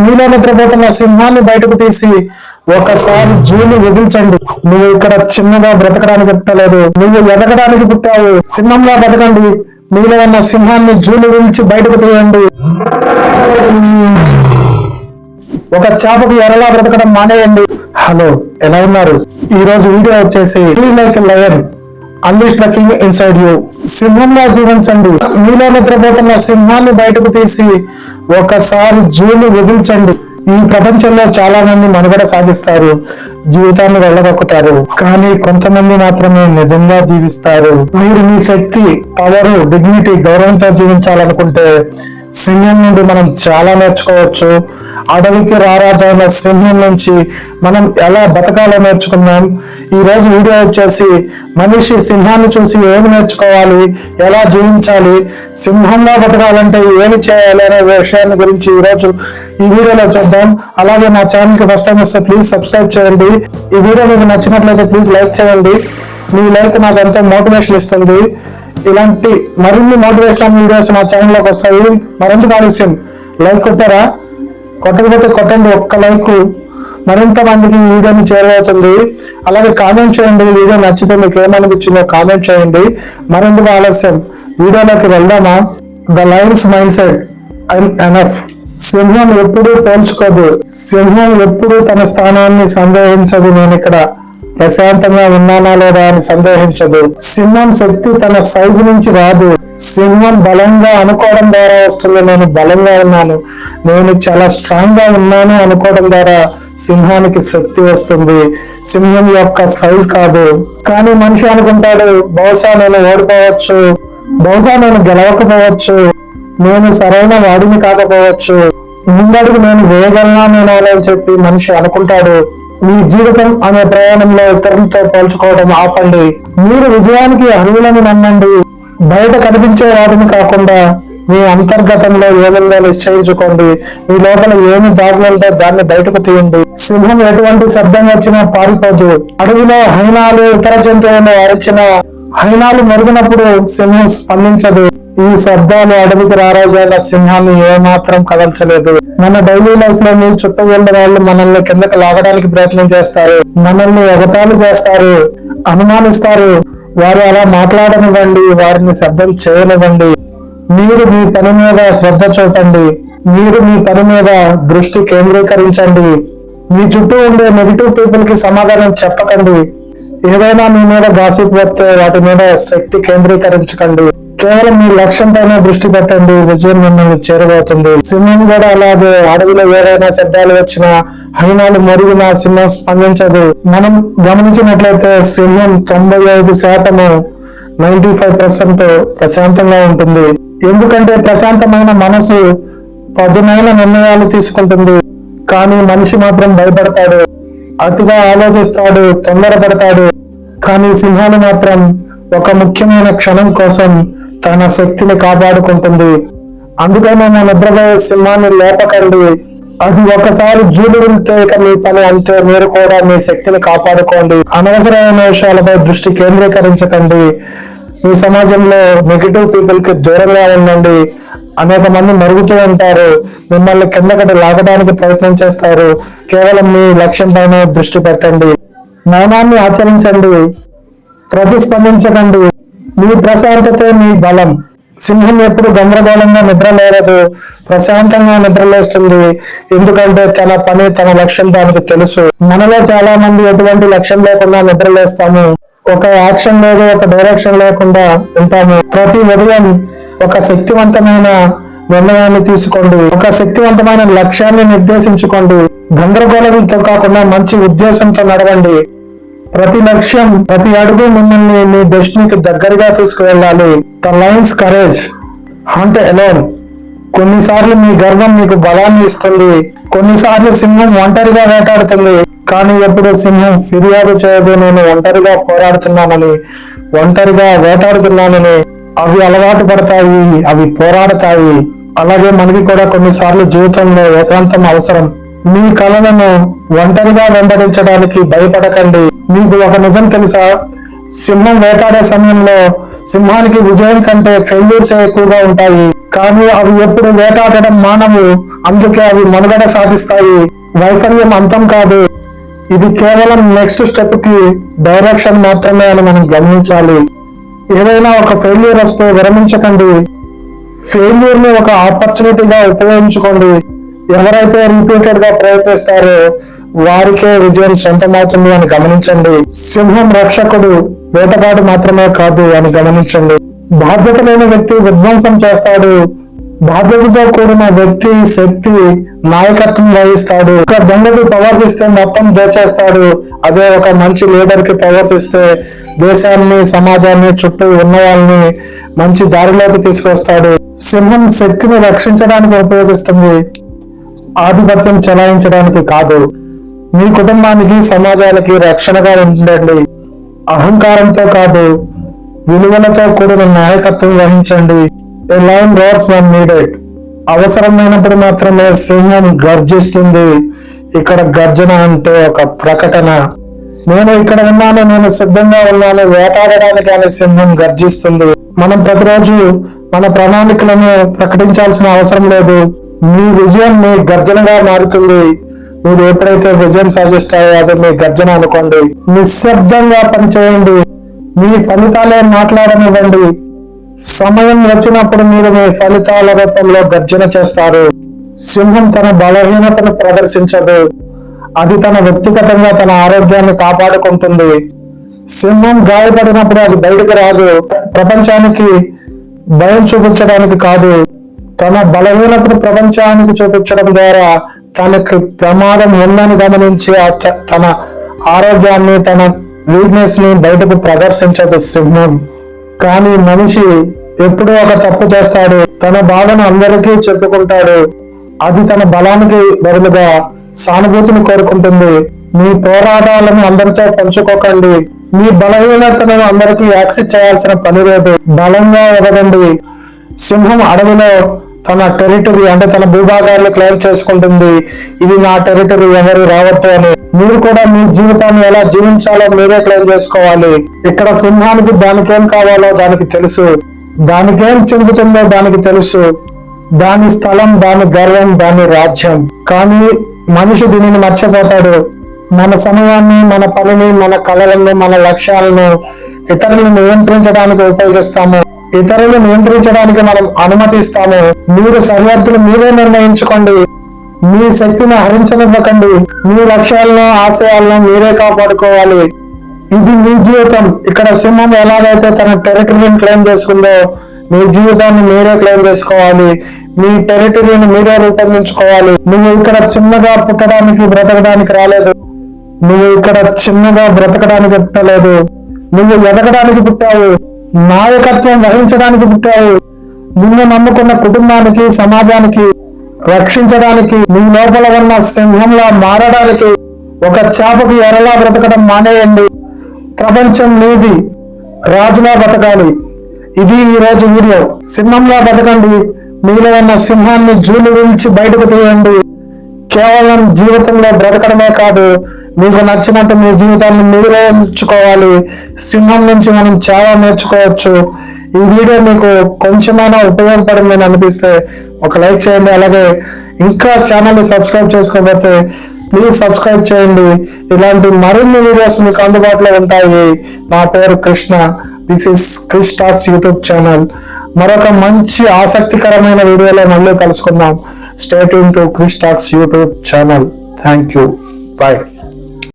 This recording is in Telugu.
మీలో నిద్రపోతున్న సింహాన్ని బయటకు తీసి ఒకసారి జూలు విధించండి. నువ్వు ఇక్కడ చిన్నగా బ్రతకడానికి పుట్టలేదు, నువ్వు ఎదగడానికి పుట్టావు. సింహంలా బతకండి. మీలో ఉన్న సింహాన్ని జూలు విధించి బయటకు తీయండి. ఒక చేపకు ఎరలా బ్రతకడం మానేయండి. హలో, ఎలా ఉన్నారు? ఈ రోజు వీడియో వచ్చేసి like lion unleash the king inside you. సింహంలా జీవించండి. మీలో నిద్రపోతున్న సింహాన్ని బయటకు తీసి ఒకసారి జూలు విధించండి. ఈ ప్రపంచంలో చాలా మంది మనుగడ సాగిస్తారు, జీవితాన్ని వెళ్ళగొక్కుతారు, కానీ కొంతమంది మాత్రమే నిజంగా జీవిస్తారు. మీరు మీ శక్తి, పవర్, డిగ్నిటీ, గౌరవంతో జీవించాలనుకుంటే సింహం నుండి మనం చాలా నేర్చుకోవచ్చు. అడవికి రారాజైన సింహం నుంచి మనం ఎలా బతకాలో నేర్చుకున్నాం. ఈ రోజు వీడియో వచ్చేసి మనిషి సింహాన్ని చూసి ఏమి నేర్చుకోవాలి, ఎలా జీవించాలి, సింహంగా బతకాలంటే ఏమి చేయాలి అనే విషయాన్ని గురించి ఈ రోజు ఈ వీడియోలో చూద్దాం. అలాగే నా ఛానల్ కి ఫస్ట్ టైం వస్తే ప్లీజ్ సబ్స్క్రైబ్ చేయండి. ఈ వీడియో మీకు నచ్చినట్లయితే ప్లీజ్ లైక్ చేయండి. మీ లైక్ నాకు ఎంతో మోటివేషన్ ఇస్తుంది. ఇలాంటి మరిన్ని మోటివేషనల్ వీడియోస్ నా ఛానల్లోకి వస్తాయి. మరెందుకు ఆలస్యం? లైక్ కొట్టారా? కొట్టకపోతే కొట్టండి. ఒక్క లైక్ మరింత మందికి ఈ వీడియోని చేరవుతుంది. అలాగే కామెంట్ చేయండి. ఈ వీడియో నచ్చితే మీకు ఏమనిపించిందో కామెంట్ చేయండి. మరెందుకు ఆలస్యం, వీడియోలోకి వెళ్దామా? The Lions mind set enough. సింహం ఎప్పుడూ పోల్చుకోదు. సింహం ఎప్పుడూ తన స్థానాన్ని సందేహించదు. నేను ఇక్కడ ప్రశాంతంగా ఉన్నానా లేదా అని సందేహించదు. సింహం శక్తి తన సైజు నుంచి రాదు. సింహం బలంగా అనుకోవడం ద్వారా వస్తుంది. నేను బలంగా ఉన్నాను, నేను చాలా స్ట్రాంగ్ గా ఉన్నాను అనుకోవడం ద్వారా సింహానికి శక్తి వస్తుంది. సింహం యొక్క సైజ్ కాదు. కానీ మనిషి అనుకుంటాడు, బహుశా నేను ఓడిపోవచ్చు, బహుశా నేను గెలవకపోవచ్చు, నేను సరైన వాడిని కాకపోవచ్చు, ముందడుగు నేను వేయగలనా అని చెప్పి మనిషి అనుకుంటాడు. మీ జీవితం అనే ప్రయాణంలో ఇతరులతో పోల్చుకోవడం ఆపండి. మీరు విజయానికి అర్హులను నమ్మండి. బయట కనిపించే వాటిని కాకుండా మీ అంతర్గతంలో ఏముందో నిశ్చయించుకోండి. మీ లోపల ఏమి దాగి ఉంటే దాన్ని బయటకు తీయండి. సింహం ఎటువంటి శబ్దం వచ్చినా పారిపోదు. అడవిలో హైనాలు, ఇతర జంతువులు అరిచిన హైనాలు మరుగునప్పుడు సింహం స్పందించదు. ఈ శబ్దాలు అడవికి రారాజైన సింహాన్ని ఏమాత్రం కదల్చలేదు. మన డైలీ లైఫ్ లో మీ చుట్టూ ఉండే వాళ్ళు మనల్ని కిందకి లాగడానికి ప్రయత్నం చేస్తారు, మనల్ని ఎగతాళి చేస్తారు, అనుమానిస్తారు. వారు అలా మాట్లాడనివ్వండి, వారిని శబ్దం చేయనివ్వండి. మీరు మీ పని మీద శ్రద్ధ చూపండి. మీరు మీ పని మీద దృష్టి కేంద్రీకరించండి. మీ చుట్టూ ఉండే నెగిటివ్ పీపుల్ కి సమాధానం చెప్పకండి. ఏదైనా మీ మీద గాసిప్ వస్తే వాటి మీద శక్తి కేంద్రీకరించకండి. కేవలం మీ లక్ష్యం పైన దృష్టి పెట్టండి. విజయం మిమ్మల్ని చేరబోతుంది. సింహం కూడా అలాగే. అడవిలో ఏదైనా శబ్దాలు వచ్చినా, హైనాలు మరిగినా సింహం స్పందించదు. మనం గమనించినట్లయితే సింహం 95%, 95% ప్రశాంతంగా ఉంటుంది. ఎందుకంటే ప్రశాంతమైన మనసు పదునైన నిర్ణయాలు తీసుకుంటుంది. కానీ మనిషి మాత్రం భయపడతాడు, అతిగా ఆలోచిస్తాడు, తొందరపడతాడు. కానీ సింహాలు మాత్రం ఒక ముఖ్యమైన క్షణం కోసం తన శక్తిని కాపాడుకుంటుంది. అందుకనే నా నిద్రపోయే సింహాన్ని లేపకండి. అది ఒకసారి జూలు వెళ్తే ఇక మీ పని అంతే. మీరు కూడా మీ శక్తిని కాపాడుకోండి. అనవసరమైన విషయాలపై దృష్టి కేంద్రీకరించకండి. మీ సమాజంలో నెగిటివ్ పీపుల్ కి దూరంగా ఉండండి. అనేక మంది మరుగుతూ ఉంటారు, మిమ్మల్ని కిందకటి లాగడానికి ప్రయత్నం చేస్తారు. కేవలం మీ లక్ష్యం పైన దృష్టి పెట్టండి. మౌనాన్ని ఆచరించండి, ప్రతిస్పందించకండి. మీ ప్రశాంతతే మీ బలం. సింహం ఎప్పుడు గందరగోళంగా నిద్రలేరదు, ప్రశాంతంగా నిద్రలేస్తుంది. ఎందుకంటే తన పని, తన లక్ష్యం దానికి తెలుసు. మనలో చాలా మంది ఎటువంటి లక్ష్యం లేకుండా నిద్రలేస్తాము. ఒక యాక్షన్ లేదు, ఒక డైరెక్షన్ లేకుండా ఉంటాము. ప్రతి ఉదయం ఒక శక్తివంతమైన నిర్ణయాన్ని తీసుకోండి. ఒక శక్తివంతమైన లక్ష్యాన్ని నిర్దేశించుకోండి. గందరగోళంతో కాకుండా మంచి ఉద్దేశంతో నడవండి. ప్రతి లక్ష్యం, ప్రతి అడుగు మిమ్మల్ని మీ డెస్టినీకి దగ్గరగా తీసుకువెళ్ళాలి. The Lions courage hunt alone. కొన్నిసార్లు మీ గర్వం మీకు బలాన్ని ఇస్తుంది. కొన్నిసార్లు సింహం ఒంటరిగా వేటాడుతుంది. కానీ ఎప్పుడు సింహం ఫిర్యాదు చేయదు, నేను ఒంటరిగా పోరాడుతున్నానని, ఒంటరిగా వేటాడుతున్నానని. అవి అలవాటు పడతాయి, అవి పోరాడతాయి. అలాగే మనకి కూడా కొన్నిసార్లు జీవితంలో ఏకాంతం అవసరం. మీ కళలను ఒంటరిగా వెంబడించడానికి భయపడకండి. మీకు ఒక నిజం తెలుసా? సింహం వేటాడే సమయంలో సింహానికి విజయం కంటే ఫెయిల్యూర్స్ ఎక్కువగా ఉంటాయి, కానీ అవి ఎప్పుడు వేటాడడం మానవు, అందుకే అవి మనుగడ సాధిస్తాయి. వైఫల్యం అంతం కాదు, ఇది కేవలం నెక్స్ట్ స్టెప్ కి డైరెక్షన్ మాత్రమే అని మనం గమనించాలి. ఏదైనా ఒక ఫెయిల్యూర్ వస్తే విరమించకండి, ఫెయిల్యూర్ ని ఒక ఆపర్చునిటీగా ఉపయోగించుకోండి. ఎవరైతే రిపీటెడ్ గా ప్రయత్నిస్తారో వారికే విజయం సొంతమవుతుంది అని గమనించండి. సింహం రక్షకుడు, వేటగాడు మాత్రమే కాదు అని గమనించండి. బాధ్యత లేని వ్యక్తి విధ్వంసం చేస్తాడు, బాధ్యతతో కూడిన వ్యక్తి శక్తి నాయకత్వం వహిస్తాడు. ఒక దొంగకి పవర్స్ ఇస్తే మొత్తం దోచేస్తాడు, అదే ఒక మంచి లీడర్ కి పవర్స్ ఇస్తే దేశాన్ని సమాజాన్ని చుట్టూ ఉన్న వాళ్ళని మంచి దారిలోకి తీసుకొస్తాడు. సింహం శక్తిని రక్షించడానికి ఉపయోగిస్తుంది, ఆధిపత్యం చెలాయించడానికి కాదు. మీ కుటుంబానికి సమాజానికి రక్షణగా ఉండండి. అహంకారంతో కాదు, విలువలతో కూడిన నాయకత్వం వహించండి. A lion roars when needed. అవసరమైనప్పుడు మాత్రమే సింహం గర్జిస్తుంది. ఇక్కడ గర్జన అంటే ఒక ప్రకటన. నేను ఇక్కడ ఉన్నాను, నేను సిద్ధంగా ఉన్నాను, వేటాడడానికి అనే సింహం గర్జిస్తుంది. మనం ప్రతిరోజు మన ప్రణాళికలను ప్రకటించాల్సిన అవసరం లేదు. మీ విజయం మీ గర్జనగా మారుతుంది. మీరు ఎప్పుడైతే విజయం సాధిస్తారో అది మీ గర్జన అనుకోండి. నిశ్శబ్దంగా పనిచేయండి, మీ ఫలితాలే మాట్లాడనివ్వండి. సమయం వచ్చినప్పుడు మీరు మీ ఫలితాల రూపంలో గర్జన చేస్తారు. సింహం తన బలహీనతను ప్రదర్శించదు, అది తన వ్యక్తిగతంగా తన ఆరోగ్యాన్ని కాపాడుకుంటుంది. సింహం గాయపడినప్పుడు అది బయటకు రాదు, ప్రపంచానికి భయం చూపించడానికి కాదు, తన బలహీనతను ప్రపంచానికి చూపించడం ద్వారా తనకి ప్రమాదం ఉందని గమనించి తన ఆరోగ్యాన్ని తన వీక్నెస్ ని బయటకు ప్రదర్శించదు సింహం. కానీ మనిషి ఎప్పుడూ ఒక తప్పు చేస్తాడు, తన బాధను అందరికీ చెప్పుకుంటాడు, అది తన బలానికి బదులుగా సానుభూతిని కోరుకుంటుంది. మీ పోరాటాలను అందరితో పంచుకోకండి, మీ బలహీనతను అందరికీ యాక్సెస్ చేయాల్సిన పని లేదు. బలంగా ఎదగండి. సింహం అడవిలో తన టెరిటరీ అంటే తన భూభాగాన్ని క్లెయిమ్ చేసుకుంటుంది. ఇది నా టెరిటరీ, ఎవరు రావద్దు అని. మీరు కూడా మీ జీవితాన్ని ఎలా జీవించాలో మీరే క్లెయిమ్ చేసుకోవాలి. ఇక్కడ సింహానికి దానికేం కావాలో దానికి తెలుసు, దానికేం చెందుతుందో దానికి తెలుసు, దాని స్థలం, దాని గర్వం, దాని రాజ్యం. కానీ మనిషి దీనిని మర్చిపోతాడు. మన సమయాన్ని, మన పనిని, మన కళలను, మన లక్ష్యాలను ఇతరులను నియంత్రించడానికి ఉపయోగిస్తాము, ఇతరులు నియంత్రించడానికి మనం అనుమతిస్తాము. మీరు సరిహద్దులు మీరే నిర్ణయించుకోండి, మీ శక్తిని హరించనివ్వకండి. మీ లక్ష్యాలను, ఆశయాలను మీరే కాపాడుకోవాలి. ఇది మీ జీవితం. ఇక్కడ సింహం ఎలాగైతే తన టెరిటరీని క్లెయిమ్ చేసుకుందో మీ జీవితాన్ని మీరే క్లెయిమ్ చేసుకోవాలి. మీ టెరిటరీని మీరే రూపొందించుకోవాలి. నువ్వు ఇక్కడ చిన్నగా పుట్టడానికి బ్రతకడానికి రాలేదు, నువ్వు ఇక్కడ చిన్నగా బ్రతకడానికి పుట్టలేదు, నువ్వు ఎదగడానికి పుట్టావు, నాయకత్వం వహించడానికి పుట్టావు. నిన్ను నమ్ముకున్న కుటుంబానికి, సమాజానికి రక్షించడానికి, నీ లోపల ఉన్న సింహంలా మారడానికి. ఒక చేపకి ఎరలా బ్రతకడం మానేయండి. ప్రపంచం మీది, రాజులా బ్రతకాలి. ఇది ఈ రోజు వీడియో. సింహంలా బ్రతకండి, మీలో ఉన్న సింహాన్ని జూలు విల్చి బయటకు తీయండి. కేవలం జీవితంలో బ్రతకడమే కాదు, మీకు నచ్చినట్టు మీ జీవితాన్ని మీరే ఎంచుకోవాలి. సింహం నుంచి మనం చాలా నేర్చుకోవచ్చు. ఈ వీడియో మీకు కొంచెమైనా ఉపయోగపడిందని అనిపిస్తే ఒక లైక్ చేయండి. అలాగే ఇంకా ఛానల్ని సబ్స్క్రైబ్ చేసుకోకపోతే ప్లీజ్ సబ్స్క్రైబ్ చేయండి. ఇలాంటి మరిన్ని వీడియోస్ మీకు అందుబాటులో ఉంటాయి. నా పేరు Krishna, this is Krish talks YouTube channel. మరొక మంచి ఆసక్తికరమైన వీడియోలో మళ్ళీ కలుసుకుందాం. Stay tune to Krish talks YouTube channel. Thank you. Bye.